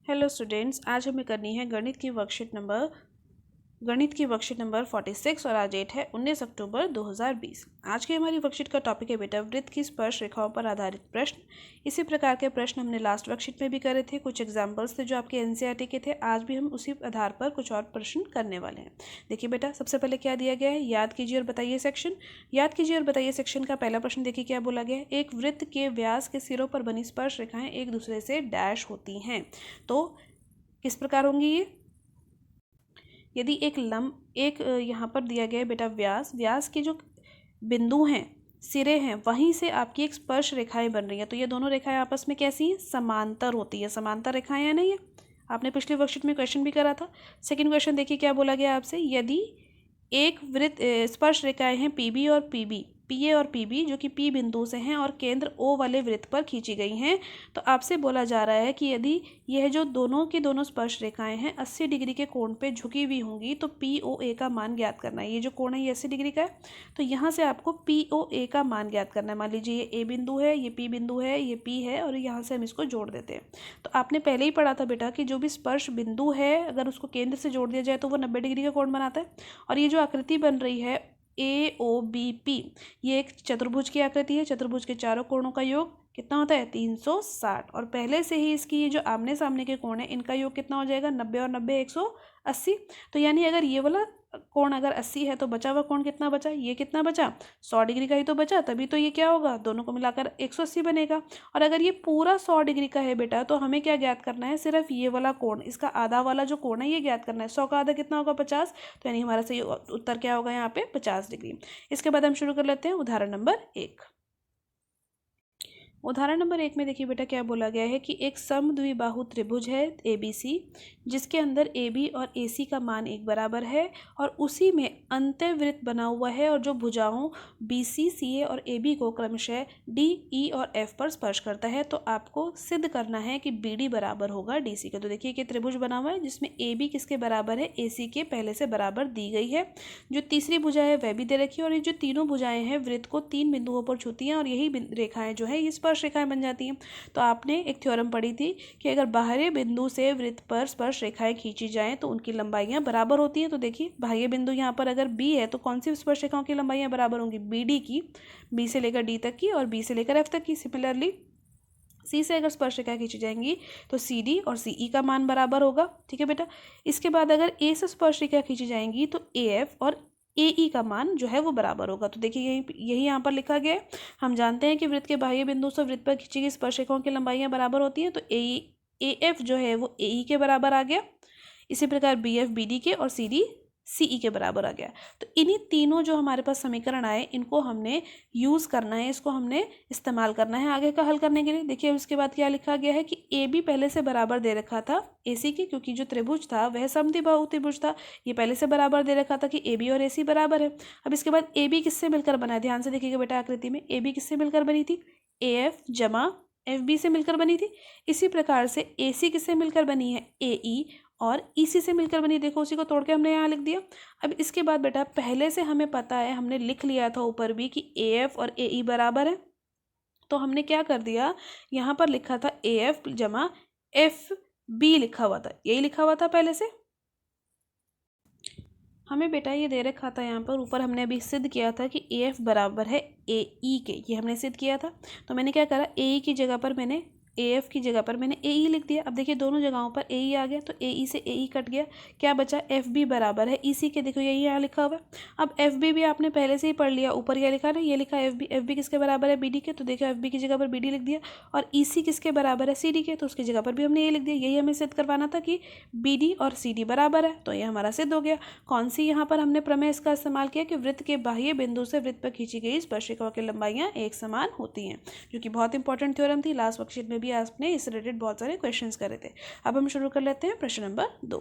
Hello students, आज हमें करनी है गणित की वर्कशीट नंबर 46 और आज डेट है 19 अक्टूबर 2020। आज की हमारी वर्कशीट का टॉपिक है बेटा वृत्त की स्पर्श रेखाओं पर आधारित प्रश्न। इसी प्रकार के प्रश्न हमने लास्ट वर्कशीट में भी करे थे। कुछ एग्जाम्पल्स थे जो आपके एनसीईआरटी के थे। आज भी हम उसी आधार पर कुछ और प्रश्न करने वाले हैं। देखिए बेटा, सबसे पहले क्या दिया गया है, याद कीजिए और बताइए सेक्शन का पहला प्रश्न देखिए क्या बोला गया है। एक वृत्त के व्यास के सिरों पर बनी स्पर्श रेखाएं एक दूसरे से डैश होती हैं। तो किस प्रकार होंगी ये? यदि एक यहाँ पर दिया गया है बेटा व्यास के जो बिंदु हैं, सिरे हैं, वहीं से आपकी एक स्पर्श रेखाएं बन रही हैं, तो ये दोनों रेखाएं आपस में कैसी हैं? समांतर होती है। समांतर रेखाएं है ना ये, आपने पिछले वर्कशीट में क्वेश्चन भी करा था। सेकंड क्वेश्चन देखिए क्या बोला गया आपसे। यदि एक वृत्त स्पर्श रेखाएं हैं पीबी और पीबी, पीए और पीबी जो कि पी बिंदु से हैं और केंद्र ओ वाले वृत्त पर खींची गई हैं, तो आपसे बोला जा रहा है कि यदि यह जो दोनों की दोनों स्पर्श रेखाएं हैं 80 डिग्री के कोण पे झुकी हुई होंगी तो पी ओ ए का मान ज्ञात करना है। ये जो कोण है ये 80 डिग्री का है, तो यहाँ से आपको पी ओ ए का मान ज्ञात करना है। मान लीजिए ये ए बिंदु है, ये पी बिंदु है, ये पी है, और यहाँ से हम इसको जोड़ देते हैं। तो आपने पहले ही पढ़ा था बेटा कि जो भी स्पर्श बिंदु है अगर उसको केंद्र से जोड़ दिया जाए तो वो 90 डिग्री का कोण बनाता है। और ये जो आकृति बन रही है ए ओ बी पी, ये एक चतुर्भुज की आकृति है। चतुर्भुज के चारों कोणों का योग कितना होता है? 360। और पहले से ही इसकी ये जो आमने सामने के कोण है इनका योग कितना हो जाएगा? 90 और 90 180। तो यानी अगर ये वाला कोण अगर 80 है तो बचा हुआ कोण कितना बचा? ये कितना बचा? 100 डिग्री का ही तो बचा, तभी तो ये क्या होगा? दोनों को मिलाकर 180 बनेगा। और अगर ये पूरा 100 डिग्री का है बेटा तो हमें क्या ज्ञात करना है? सिर्फ ये वाला कोण, इसका आधा वाला जो कोण है ये ज्ञात करना है। 100 का आधा कितना होगा? 50। तो यानी हमारा सही उत्तर क्या होगा यहाँ पे? 50 डिग्री। इसके बाद हम शुरू कर लेते हैं उदाहरण नंबर 1। उदाहरण नंबर 1 में देखिए बेटा क्या बोला गया है कि एक समद्विबाहु त्रिभुज है ABC, जिसके अंदर AB और AC का मान एक बराबर है और उसी में अंतःवृत्त बना हुआ है और जो भुजाओं BC, CA और AB को क्रमशः D, E और F पर स्पर्श करता है। तो आपको सिद्ध करना है कि BD बराबर होगा DC का। तो देखिए कि त्रिभुज बना हुआ है जिसमें AB किसके बराबर है? AC के पहले से बराबर दी गई है। जो तीसरी भुजा है वह भी दे रखी है और ये जो तीनों भुजाएं हैं वृत्त को 3 बिंदुओं पर छूती हैं और यही रेखाएं जो है ये स्पर्श रेखाएं बन जाती हैं। तो आपने एक थ्योरम पढ़ी थी कि अगर बाहरी बिंदु से वृत्त पर स्पर्श रेखाएं खींची जाएं तो उनकी लंबाइयां बराबर होती हैं। तो देखिए बाह्य बिंदु यहाँ पर अगर बी है तो कौन सी स्पर्श रेखाओं की लंबाइयां बराबर होंगी? BD की, बी से लेकर डी तक की और बी से लेकर एफ तक की। सिमिलरली सी से अगर स्पर्श रेखा खींची जाएंगी तो CD और CE का मान बराबर होगा। ठीक है बेटा। इसके बाद अगर ए से स्पर्श रेखा खींची जाएंगी तो AF और AE का मान जो है वो बराबर होगा। तो देखिए यही यहाँ पर लिखा गया है। हम जानते हैं कि वृत्त के बाह्य बिंदु से वृत्त पर खींची गई स्पर्श रेखाओं की लंबाइयां बराबर होती हैं। तो AF जो है वो AE के बराबर आ गया। इसी प्रकार BF BD के और CD CE के बराबर आ गया। तो इन्हीं तीनों जो हमारे पास समीकरण आए इनको हमने यूज़ करना है, इसको हमने इस्तेमाल करना है आगे का हल करने के लिए। देखिए उसके बाद क्या लिखा गया है कि AB पहले से बराबर दे रखा था AC के, क्योंकि जो त्रिभुज था वह समद्विबाहु त्रिभुज था। ये पहले से बराबर दे रखा था कि AB और AC बराबर है। अब इसके बाद AB किससे मिलकर बना है? ध्यान से देखिएगा बेटा, आकृति में AB किससे मिलकर बनी थी? AF जमा FB से मिलकर बनी थी। इसी प्रकार से AC किससे मिलकर बनी है? AE और EC से मिलकर बनी। देखो उसी को तोड़ के हमने यहाँ लिख दिया। अब इसके बाद बेटा पहले से हमें पता है, हमने लिख लिया था ऊपर भी कि AF और AE बराबर है। तो हमने क्या कर दिया, यहाँ पर लिखा था AF जमा FB लिखा हुआ था, यही लिखा हुआ था पहले से। हमें बेटा ये दे रखा था यहाँ पर ऊपर, हमने अभी सिद्ध किया था कि AF बराबर है AE के, ये हमने सिद्ध किया था। तो मैंने क्या करा, AE की जगह पर मैंने AF की जगह पर मैंने AE लिख दिया। अब देखिए दोनों जगहों पर AE आ गया तो AE से AE कट गया, क्या बचा? FB बराबर है EC के। देखो यही यहाँ लिखा हुआ है। अब FB भी आपने पहले से ही पढ़ लिया, ऊपर यह लिखा ना, ये लिखा FB किसके बराबर है? BD के। तो देखो FB की जगह पर BD लिख दिया। और EC किसके बराबर है? CD के। तो उसकी जगह पर भी हमने ये लिख दिया। यही हमें सिद्ध करवाना था कि BD और CD बराबर है, तो ये हमारा सिद्ध हो गया। कौन सी यहाँ पर हमने प्रमेय इसका इस्तेमाल किया कि वृत्त के बाह्य बिंदु से वृत्त पर खींची गई स्पर्श रेखाओं की लंबाइयाँ एक समान होती हैं, जो कि बहुत इंपॉर्टेंट थ्योरम थी। लास्ट वर्कशीट में भी आपने इस रिलेटेड बहुत सारे क्वेश्चंस करे थे। अब हम शुरू कर लेते हैं प्रश्न नंबर 2।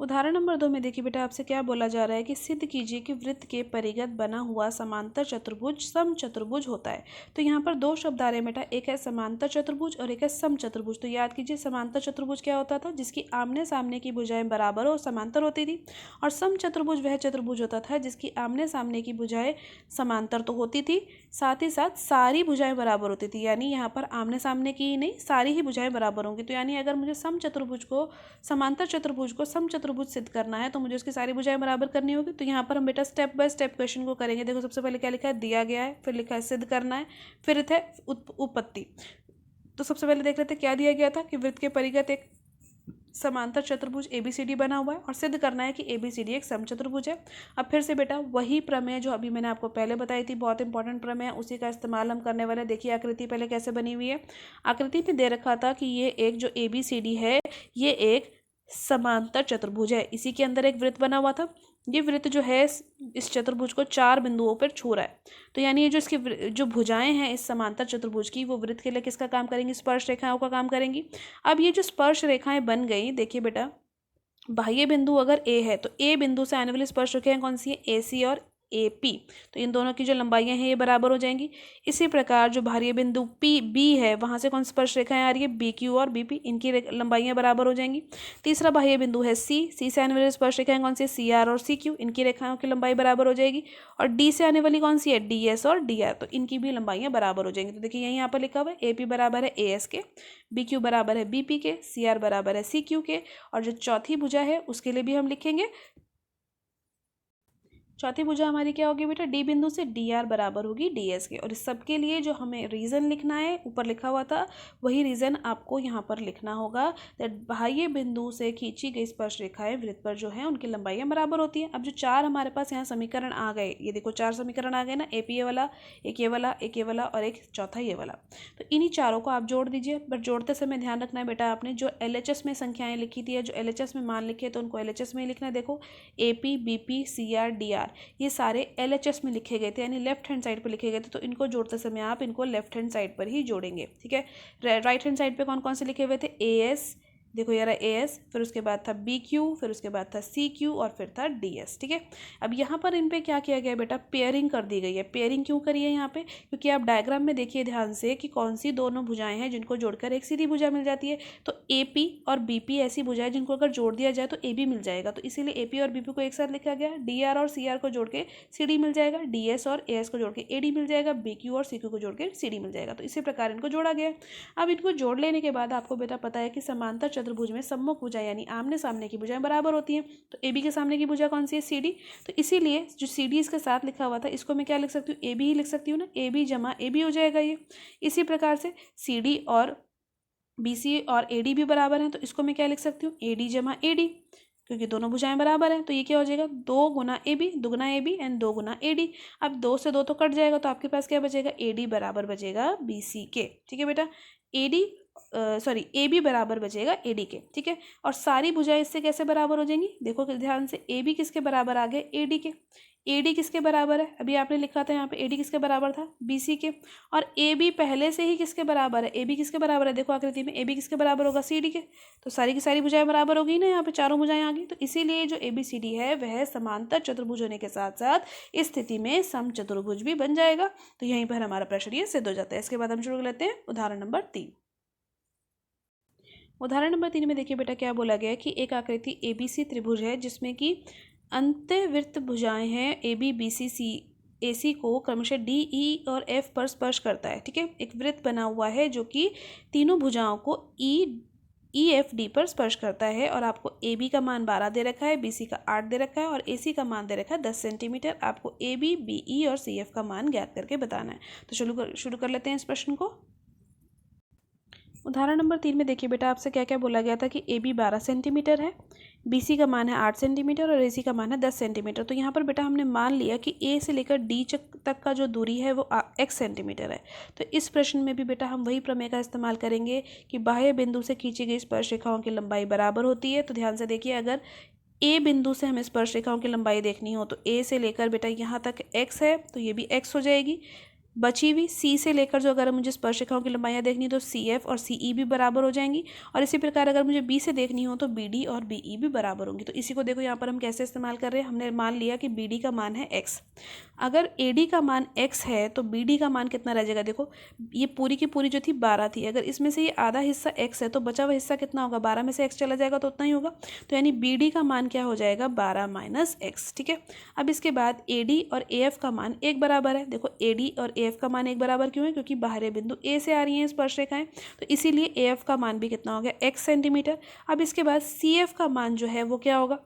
उदाहरण नंबर 2 में देखिए बेटा आपसे क्या बोला जा रहा है कि सिद्ध कीजिए कि वृत्त के परिगत बना हुआ समांतर चतुर्भुज समचतुर्भुज होता है। तो यहाँ पर दो शब्द आ रहे हैं बेटा, एक है समांतर चतुर्भुज और एक है समचतुर्भुज। तो याद कीजिए समांतर चतुर्भुज क्या होता था, जिसकी आमने सामने की भुजाएं बराबर और समांतर होती थी, और समचतुर्भुज वह चतुर्भुज होता था जिसकी आमने सामने की भुजाएं समांतर तो होती थी, साथ ही साथ सारी भुजाएं बराबर होती थी। यानी यहाँ पर आमने सामने की ही नहीं, सारी ही भुजाएं बराबर होंगी। तो यानी अगर मुझे समांतर चतुर्भुज को समचतुर्भुज सिद्ध करना है तो मुझे उसकी सारी भुजाएं बराबर करनी होगी। तो यहाँ पर हम बेटा स्टेप बाय स्टेप क्वेश्चन को करेंगे। देखो सबसे पहले क्या लिखा है, दिया गया है, फिर लिखा है सिद्ध करना है, फिर है उत्पत्ति। तो सबसे पहले देख लेते हैं क्या दिया गया था कि वृत्त के परिगत एक समांतर चतुर्भुज ABCD बना हुआ है और सिद्ध करना है कि ABCD एक समचतुर्भुज है। अब फिर से बेटा वही प्रमेय जो अभी मैंने आपको पहले बताई थी, बहुत इंपॉर्टेंट प्रमेय है, उसी का इस्तेमाल हम करने वाले हैं। देखिए आकृति पहले कैसे बनी हुई है। आकृति में दे रखा था कि ये एक जो ABCD है ये एक समांतर चतुर्भुज है, इसी के अंदर एक वृत्त बना हुआ था। ये वृत्त जो है इस चतुर्भुज को 4 बिंदुओं पर छू रहा है। तो यानी ये जो इसकी जो भुजाएं हैं इस समांतर चतुर्भुज की, वो वृत्त के लिए किसका काम करेंगी, स्पर्श रेखाओं का काम करेंगी। अब ये जो स्पर्श रेखाएं बन गई, देखिए बेटा बाह्य बिंदु अगर A है तो A बिंदु से आने वाली स्पर्श रेखाएं कौन सी है, AC और AP। तो इन दोनों की जो लंबाइयां हैं ये बराबर हो जाएंगी। इसी प्रकार जो बाह्य बिंदु B है वहां से कौन स्पर्श रेखाएं आ रही है, BQ और BP, इनकी लंबाइयां बराबर हो जाएंगी। तीसरा बाह्य बिंदु है C से आने वाली स्पर्श रेखाएं कौन सी है, CR और CQ, इनकी रेखाओं की लंबाई बराबर हो जाएगी। और D से आने वाली कौन सी है, DS और DR, तो इनकी भी लंबाइयां बराबर हो जाएंगी। तो देखिए यहाँ पर लिखा हुआ है AP बराबर है AS के, BQ बराबर है BP के, CR बराबर है CQ के, और जो चौथी भुजा है उसके लिए भी हम लिखेंगे। चौथी भुजा हमारी क्या होगी बेटा, D बिंदु से DR बराबर होगी DS के। और इस सब के लिए जो हमें रीज़न लिखना है, ऊपर लिखा हुआ था वही रीज़न आपको यहाँ पर लिखना होगा। दैट बाह्य बिंदु से खींची गई स्पर्श रेखाएं वृत्त पर जो है उनकी लंबाइयाँ बराबर होती हैं। अब जो 4 हमारे पास यहाँ समीकरण आ गए, ये देखो 4 समीकरण आ गए ना, AP ये वाला, एक ये वाला, एक ये वाला और एक चौथा ये वाला। तो इन्हीं चारों को आप जोड़ दीजिए। बट जोड़ते समय ध्यान रखना है बेटा, आपने जो LHS में संख्याएँ लिखी थी या जो LHS में मान लिखे तो उनको LHS में ही लिखना है। देखो AP BP CR DR ये सारे LHS में लिखे गए थे, यानी लेफ्ट हैंड साइड पर लिखे गए थे। तो इनको जोड़ते समय आप इनको लेफ्ट हैंड साइड पर ही जोड़ेंगे, ठीक है। राइट हैंड साइड पे कौन कौन से लिखे हुए थे, AS, देखो यार AS, फिर उसके बाद था BQ, फिर उसके बाद था CQ और फिर था DS, ठीक है। अब यहाँ पर इन पे क्या किया गया बेटा, पेयरिंग कर दी गई है। पेयरिंग क्यों करी है यहाँ पे, क्योंकि आप डायग्राम में देखिए ध्यान से कि कौन सी दोनों भुजाएं हैं जिनको जोड़कर एक सीधी भुजा मिल जाती है। तो AP और BP ऐसी भुजाएं जिनको अगर जोड़ दिया जाए तो AB मिल जाएगा। तो इसीलिए AP और BP को एक साथ लिखा गया। DR और CR को जोड़ के CD मिल जाएगा, DS और AS को जोड़ के AD मिल जाएगा, BQ और CQ को जोड़ के CD मिल जाएगा। तो इसी प्रकार इनको जोड़ा गया। अब इनको जोड़ लेने के बाद आपको बेटा पता है कि समांतर चतुर्भुज में सम्मुख भुजा यानी आमने सामने की भुजाएं बराबर होती हैं। तो AB के सामने की भुजा कौन सी है, CD। तो इसीलिए जो CD इसके साथ लिखा हुआ था इसको मैं क्या लिख सकती हूँ, AB ही लिख सकती हूँ ना, AB जमा AB हो जाएगा ये। इसी प्रकार से CD और BC और AD भी बराबर हैं, तो इसको मैं क्या लिख सकती हूँ, AD जमा AD, क्योंकि दोनों भुजाएं बराबर हैं। तो ये क्या हो जाएगा, 2 गुना AB, दुगना AB एंड 2 गुना AD। अब 2 से 2 तो कट जाएगा, तो आपके पास क्या बचेगा, AD बराबर बचेगा BC के, ठीक है बेटा। AB बराबर बचेगा AD के, ठीक है। और सारी भुजाएं इससे कैसे बराबर हो जाएंगी, देखो ध्यान से, AB किसके बराबर आ गए, AD के। AD किसके बराबर है, अभी आपने लिखा था यहाँ पे AD किसके बराबर था, BC के। और AB पहले से ही किसके बराबर है, AB किसके बराबर है, देखो आकृति में AB किसके बराबर होगा, CD के। तो सारी की सारी भुजाएं बराबर हो गई ना, यहाँ पे चारों भुजाएं आ गई। तो इसीलिए जो ABCD है वह समांतर चतुर्भुज होने के साथ साथ इस स्थिति में समचतुर्भुज भी बन जाएगा। तो यहीं पर हमारा प्रश्न ये सिद्ध हो जाता है। इसके बाद हम शुरू कर लेते हैं उदाहरण नंबर 3। उदाहरण नंबर 3 में देखिए बेटा क्या बोला गया है कि एक आकृति ABC त्रिभुज है जिसमें कि अंतःवृत्त भुजाएं हैं AB BC AC को क्रमशः D E और F पर स्पर्श करता है, ठीक है। एक वृत्त बना हुआ है जो कि तीनों भुजाओं को EFD पर स्पर्श करता है। और आपको AB का मान 12 दे रखा है, BC का 8 दे रखा है और AC का मान दे रखा है 10 सेंटीमीटर। आपको AB BE और CF का मान ज्ञात करके बताना है। तो शुरू कर लेते हैं इस प्रश्न को। उदाहरण नंबर 3 में देखिए बेटा आपसे क्या क्या बोला गया था कि AB 12 सेंटीमीटर है, BC का मान है 8 सेंटीमीटर और AC का मान है 10 सेंटीमीटर। तो यहाँ पर बेटा हमने मान लिया कि A से लेकर D तक का जो दूरी है वो x सेंटीमीटर है। तो इस प्रश्न में भी बेटा हम वही प्रमेय का इस्तेमाल करेंगे कि बाह्य बिंदु से खींची गई स्पर्श रेखाओं की लंबाई बराबर होती है। तो ध्यान से देखिए, अगर A बिंदु से हमें स्पर्श रेखाओं की लंबाई देखनी हो तो A से लेकर बेटा यहाँ तक x है तो ये भी x हो जाएगी। बची हुई सी से लेकर जो अगर मुझे स्पर्शरेखाओं की लंबाइयाँ देखनी तो सी एफ और सी ई भी बराबर हो जाएंगी, और इसी प्रकार अगर मुझे बी से देखनी हो तो बी डी और बी ई भी बराबर होंगी। तो इसी को देखो यहाँ पर हम कैसे इस्तेमाल कर रहे हैं। हमने मान लिया कि बी डी का मान है एक्स, अगर ए डी का मान एक्स है तो बी डी का मान कितना रह जाएगा। देखो ये पूरी की पूरी जो थी 12 थी, अगर इसमें से ये आधा हिस्सा एक्स है तो बचा हुआ हिस्सा कितना होगा, 12 में से एक्स चला जाएगा तो उतना ही होगा। तो यानी बी डी का मान क्या हो जाएगा, 12 माइनस एक्स। ठीक है, अब इसके बाद ए डी और ए एफ का मान एक बराबर है। देखो ए डी और ए एफ का मान एक बराबर क्यों है, क्योंकि बाहरी बिंदु ए से आ रही हैं स्पर्शरेखाएं, तो इसीलिए ए एफ का मान भी कितना हो गया, एक्स सेंटीमीटर। अब इसके बाद सी एफ का मान जो है वो क्या होगा,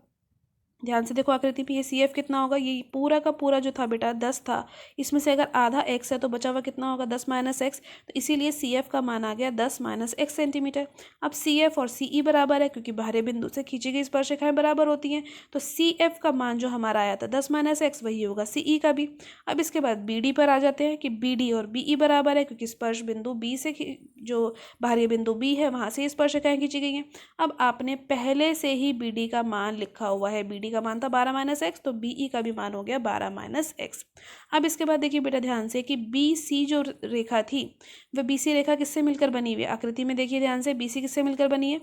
ध्यान से देखो आकृति पे, ये सी एफ कितना होगा, ये पूरा का पूरा जो था बेटा 10 था, इसमें से अगर आधा एक्स है तो बचा हुआ कितना होगा, 10 माइनस एक्स। तो इसीलिए सी एफ का मान आ गया 10 माइनस एक्स सेंटीमीटर। अब सी एफ और सी ई बराबर है, क्योंकि बाहरी बिंदु से खींची गई स्पर्शरेखाएं बराबर होती हैं, तो सी एफ का मान जो हमारा आया था 10 माइनस एक्स, वही होगा सी ई का भी। अब इसके बाद बी डी पर आ जाते हैं कि बी डी और बी ई बराबर है, क्योंकि स्पर्श बिंदु बी से जो बाहरी बिंदु बी है वहाँ से स्पर्शरेखाएं खींची गई हैं। अब आपने पहले से ही बी डी का मान लिखा हुआ है, बी डी का मान था 12 माइनस एक्स, तो बी ई का भी मान हो गया 12 माइनस एक्स। अब इसके बाद देखिए बेटा ध्यान से कि बी सी जो रेखा थी वह बी सी रेखा किससे मिलकर बनी हुई है, आकृति में देखिए ध्यान से, बी सी किससे मिलकर बनी है,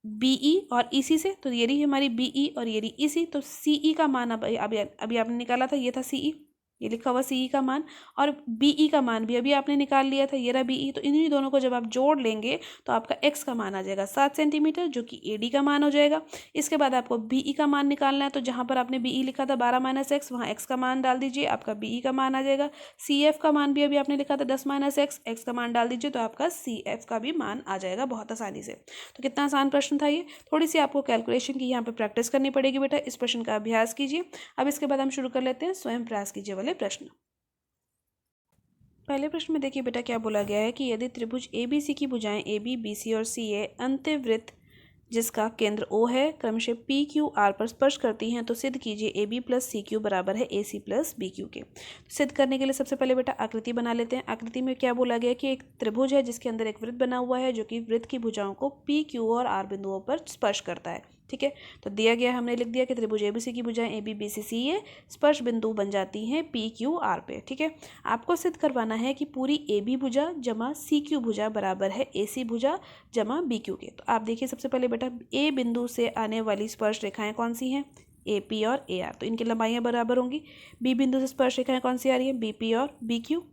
बीई और ईसी से। तो ये रही हमारी बीई और ये रही ईसी, तो सीई का मान अभी आपने निकाला था, ये था सीई, ये लिखा हुआ सीई का मान, और बीई का मान भी अभी आपने निकाल लिया था, ये रहा बीई। तो इन्हीं दोनों को जब आप जोड़ लेंगे तो आपका एक्स का मान आ जाएगा 7 सेंटीमीटर, जो कि एडी का मान हो जाएगा। इसके बाद आपको बीई का मान निकालना है, तो जहाँ पर आपने बीई लिखा था 12 माइनस एक्स, वहाँ एक्स का मान डाल दीजिए, आपका बीई का मान आ जाएगा। सी एफ का मान भी अभी आपने लिखा था 10 माइनस एक्स, एक्स का मान डाल दीजिए, तो आपका सी एफ का भी मान आ जाएगा बहुत आसानी से। तो कितना आसान प्रश्न था ये, थोड़ी सी आपको कैलकुलेशन की यहाँ पर प्रैक्टिस करनी पड़ेगी बेटा, इस प्रश्न का अभ्यास कीजिए। अब इसके बाद हम शुरू कर लेते हैं स्वयं प्रयास कीजिए वाले प्रश्न। पहले प्रश्न में देखिए बेटा क्या बोला गया है कि यदि त्रिभुज ए बी सी की भुजाएं ए बी बी सी और सी ए अंत्यवृत्त जिसका केंद्र O है क्रमशः पी क्यू आर पर स्पर्श करती हैं, तो सिद्ध कीजिए A B plus C Q बराबर है A C plus B Q के। तो सिद्ध करने के लिए सबसे पहले बेटा आकृति बना लेते हैं। आकृति में क्या बोला गया कि एक त्रिभुज है जिसके अंदर एक वृत्त बना हुआ है जो कि वृत्त की भुजाओं को पी क्यू और आर बिंदुओं पर स्पर्श करता है। ठीक है, तो दिया गया, हमने लिख दिया कि त्रिभुज एबीसी की भुजाएं ए बी बी सी सी ए स्पर्श बिंदु बन जाती हैं पी क्यू आर पे। ठीक है, आपको सिद्ध करवाना है कि पूरी ए बी भुजा जमा सी क्यू भुजा बराबर है ए सी भुजा जमा बी क्यू के। तो आप देखिए सबसे पहले बेटा ए बिंदु से आने वाली स्पर्श रेखाएं कौन सी हैं, ए पी और ए आर, तो इनकी लंबाइयाँ बराबर होंगी। बी बिंदु से स्पर्श रेखाएं कौन सी आ रही है, बी पी और बी क्यू।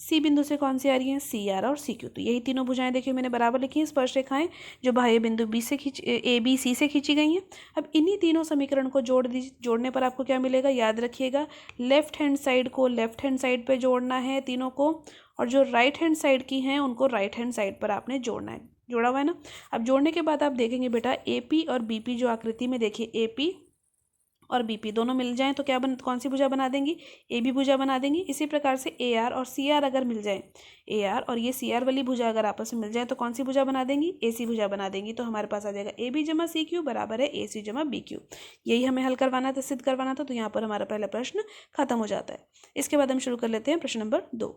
सी बिंदु से कौन सी आ रही हैं, सी आर और सी क्यू। तो यही तीनों भुजाएं देखिए मैंने बराबर लिखी हैं, स्पर्श रेखाएं जो बाह्य बिंदु बी से ए बी सी से खींची गई हैं। अब इन्हीं तीनों समीकरण को जोड़ने पर आपको क्या मिलेगा, याद रखिएगा लेफ्ट हैंड साइड को लेफ्ट हैंड साइड पे जोड़ना है तीनों को, और जो राइट हैंड साइड की हैं उनको राइट हैंड साइड पर आपने जोड़ना है। जोड़ा हुआ है ना। अब जोड़ने के बाद आप देखेंगे बेटा ए पी और बी पी जो आकृति में देखिए ए पी और बीपी दोनों मिल जाएं तो कौन सी भुजा बना देंगी, ए बी भुजा बना देंगी। इसी प्रकार से ए आर और सी आर अगर मिल जाए, ए आर और ये सी आर वाली भुजा अगर आपस में मिल जाए तो कौन सी भुजा बना देंगी, ए सी भुजा बना देंगी। तो हमारे पास आ जाएगा ए बी जमा सी क्यू बराबर है ए सी जमा बी क्यू। यही हमें हल करवाना था, सिद्ध करवाना था। तो यहाँ पर हमारा पहला प्रश्न खत्म हो जाता है। इसके बाद हम शुरू कर लेते हैं प्रश्न नंबर 2।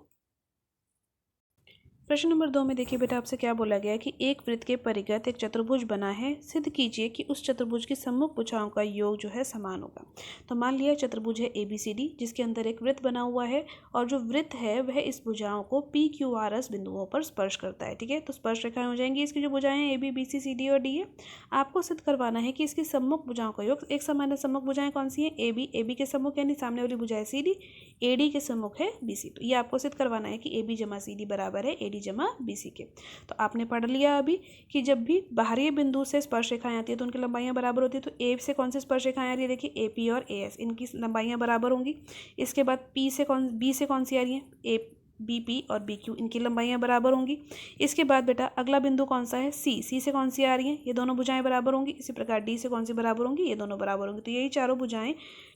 प्रश्न नंबर 2 में देखिए बेटा आपसे क्या बोला गया है कि एक वृत्त के परिगत एक चतुर्भुज बना है, सिद्ध कीजिए कि उस चतुर्भुज की सम्मुख भुजाओं का योग जो है समान होगा। तो मान लिया चतुर्भुज है ABCD जिसके अंदर एक वृत्त बना हुआ है और जो वृत्त है वह इस भुजाओं को PQRS बिंदुओं पर स्पर्श करता है। ठीक है, तो स्पर्श रेखाएं हो जाएंगी इसकी जो भुजाएं हैं AB BC CD और D है। आपको सिद्ध करवाना है कि इसकी सम्मुख भुजाओं का योग, एक समान है सम्मुख भुजाएं कौन सी हैं, AB के सम्मुख यानी सामने वाली भुजा है CD, AD के सम्मुख है BC। तो ये आपको सिद्ध करवाना है कि AB जमा CD बराबर है AD जमा BC के। तो आपने पढ़ लिया अभी कि जब भी बाहरी बिंदु से स्पर्श रेखाएं आती है तो उनकी लंबाइयां बराबर होती है। तो ए से कौन सी स्पर्श रेखाएं आ रही है, देखिए AP और AS, इनकी लंबाइयां बराबर होंगी। इसके बाद बी से कौन सी आ रही है, BP और BQ, इनकी लंबाइयां बराबर होंगी। इसके बाद बेटा अगला बिंदु कौन सा है, C से कौन सी आ रही हैं, ये दोनों भुजाएं बराबर होंगी। इसी प्रकार D से कौन सी बराबर होंगी, ये दोनों बराबर होंगी। तो यही चारों भुजाएं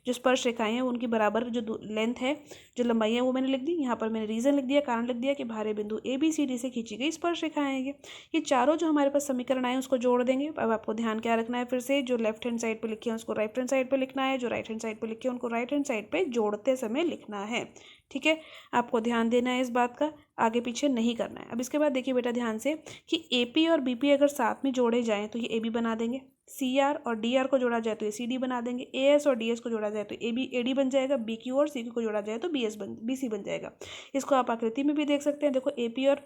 जो स्पर्श रेखाएं हैं उनकी बराबर जो लेंथ है, जो लंबाई है वो मैंने लिख दी। यहाँ पर मैंने रीज़न लिख दिया, कारण लिख दिया कि बाहरी बिंदु ABCD से खींची गई स्पर्श रेखाएं हैं ये चारों जो हमारे पास समीकरण आए उसको जोड़ देंगे। अब आपको ध्यान क्या रखना है, फिर से जो लेफ्ट हैंड साइड पर लिखे हैं उसको राइट हैंड साइड पर लिखना है, जो राइट हैंड साइड पर लिखे हैं उनको राइट हैंड साइड पर जोड़ते समय लिखना है। ठीक है, आपको ध्यान देना है इस बात का, आगे पीछे नहीं करना है। अब इसके बाद देखिए बेटा ध्यान से कि AP और BP अगर साथ में जोड़े जाएं तो ये AB बना देंगे। सी आर और डी आर को जोड़ा जाए तो ये सी डी बना देंगे, ए एस और डी एस को जोड़ा जाए तो ए बी ए डी बन जाएगा, बी क्यू और सी क्यू को जोड़ा जाए तो बी सी बन जाएगा। इसको आप आकृति में भी देख सकते हैं, देखो ए पी और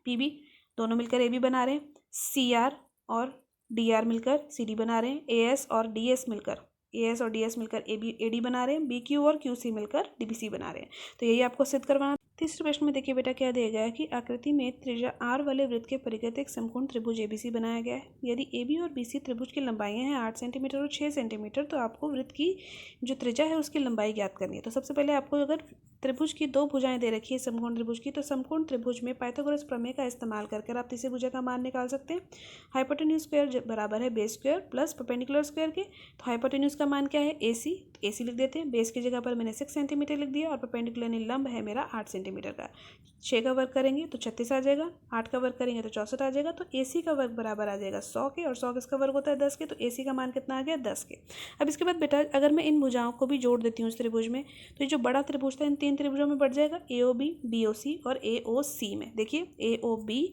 पी बी दोनों मिलकर ए बी बना रहे हैं, सी आर और डी आर मिलकर सी डी बना रहे हैं, ए एस और डी एस मिलकर ए बी ए डी बना रहे हैं, बी क्यू और क्यू सी मिलकर डी बी सी बना रहे हैं। तो यही आपको सिद्ध करवाना। तीसरे प्रश्न में देखिए बेटा क्या दिया गया है कि आकृति में त्रिज्या आर वाले वृत्त के परिघ एक समकोण त्रिभुज एबीसी बनाया गया है। यदि ए बी और बी सी त्रिभुज की लंबाइयाँ हैं 8 सेंटीमीटर और 6 सेंटीमीटर, तो आपको वृत्त की जो त्रिज्या है उसकी लंबाई ज्ञात करनी है। तो सबसे पहले आपको अगर त्रिभुज की दो भुजाएं दे रखी है समकोण त्रिभुज की, तो समकोण त्रिभुज में पाइथागोरस प्रमेय का इस्तेमाल करके आप तीसरी भुजा का मान निकाल सकते हैं। हाइपोटेन्यूज स्क्वायर बराबर है base square plus perpendicular square के। तो हाइपोटेन्यूज का मान क्या है, ए सी लिख देते हैं। बेस की जगह पर मैंने 6 सेंटीमीटर लिख दिया और परपेंडिकुलर लंब है मेरा 8 सेंटीमीटर का। 6 का वर्ग करेंगे तो 36 आ जाएगा, 8 का वर्ग करेंगे तो 64 आ जाएगा। तो AC का वर्ग बराबर आ जाएगा 100 के, और 100 किसका वर्ग होता है 10 के, तो AC का मान कितना आ गया 10 के। अब इसके बाद बेटा अगर मैं इन भुजाओं को भी जोड़ देती हूँ इस त्रिभुज में, तो ये जो बड़ा त्रिभुज था इन 3 त्रिभुजों में बढ़ जाएगा, AOB BOC और AOC में। देखिए AOB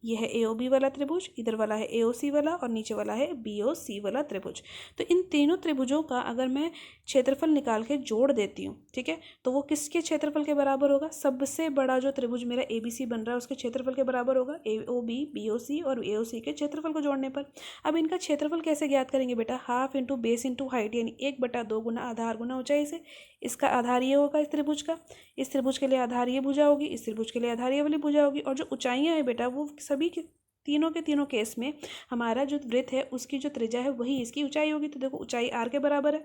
ये है AOB वाला त्रिभुज, इधर वाला है AOC वाला और नीचे वाला है BOC वाला त्रिभुज। तो इन तीनों त्रिभुजों का अगर मैं क्षेत्रफल निकाल के जोड़ देती हूँ, ठीक है, तो वो किसके क्षेत्रफल के बराबर होगा, सबसे बड़ा जो त्रिभुज मेरा ABC बन रहा है उसके क्षेत्रफल के बराबर होगा, AOB BOC और AOC के क्षेत्रफल को जोड़ने पर। अब इनका क्षेत्रफल कैसे ज्ञात करेंगे बेटा, half into base into height, यानी 1/2 गुना आधार गुना ऊंचाई से। इसका आधार ये होगा इस त्रिभुज का, इस त्रिभुज के लिए आधार ये भुजा होगी, इस त्रिभुज के लिए आधार ये वाली भुजा होगी। और जो ऊंचाइयाँ हैं बेटा वो सभी के तीनों केस में हमारा जो वृत्त है उसकी जो त्रिज्या है वही इसकी ऊंचाई होगी। तो देखो ऊंचाई r के बराबर है,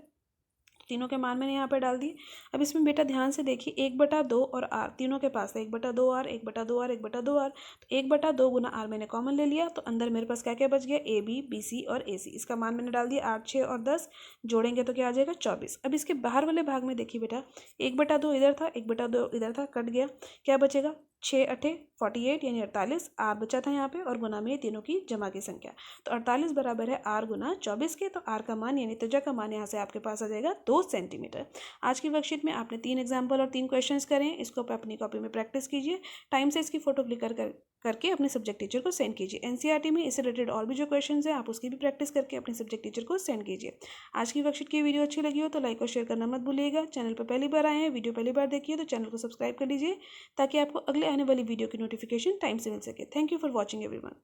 तीनों के मान मैंने यहाँ पर डाल दिए। अब इसमें बेटा ध्यान से देखिए 1/2 और r तीनों के पास है, 1/2 r 1/2 r 1/2 r, तो 1/2 गुना r मैंने कॉमन ले लिया, तो अंदर मेरे पास क्या क्या बच गया, AB BC और AC। इसका मान मैंने डाल दिया 8 6 और 10 जोड़ेंगे तो क्या आ जाएगा 24। अब इसके बाहर वाले भाग में देखिए बेटा 1/2 इधर था, 1/2 इधर था, कट गया, क्या बचेगा 6 8 48 यानी 48 r बचा था यहाँ पे, और गुना में ये तीनों की जमा की संख्या, तो 48 बराबर है r गुना 24 के। तो r का मान यानी त्रिज्या का मान यहाँ से आपके पास आ जाएगा 2 सेंटीमीटर। आज की वर्कशीट में आपने 3 एग्जाम्पल और 3 क्वेश्चंस करें, इसको आप अपनी कॉपी में प्रैक्टिस कीजिए, टाइम से इसकी फोटो क्लिक करके अपने सब्जेक्ट टीचर को सेंड कीजिए। NCERT में इससे रिलेटेड और भी जो क्वेश्चंस हैं आप उसकी भी प्रैक्टिस करके अपने सब्जेक्ट टीचर को सेंड कीजिए। आज की वर्कशीट की वीडियो अच्छी लगी हो तो लाइक और शेयर करना मत भूलिएगा। चैनल पर पहली बार आए हैं, वीडियो पहली बार देखिए तो चैनल को सब्सक्राइब कर लीजिए ताकि आपको अगले आने वाली वीडियो की नोटिफिकेशन टाइम से मिल सके। Thank you for watching everyone.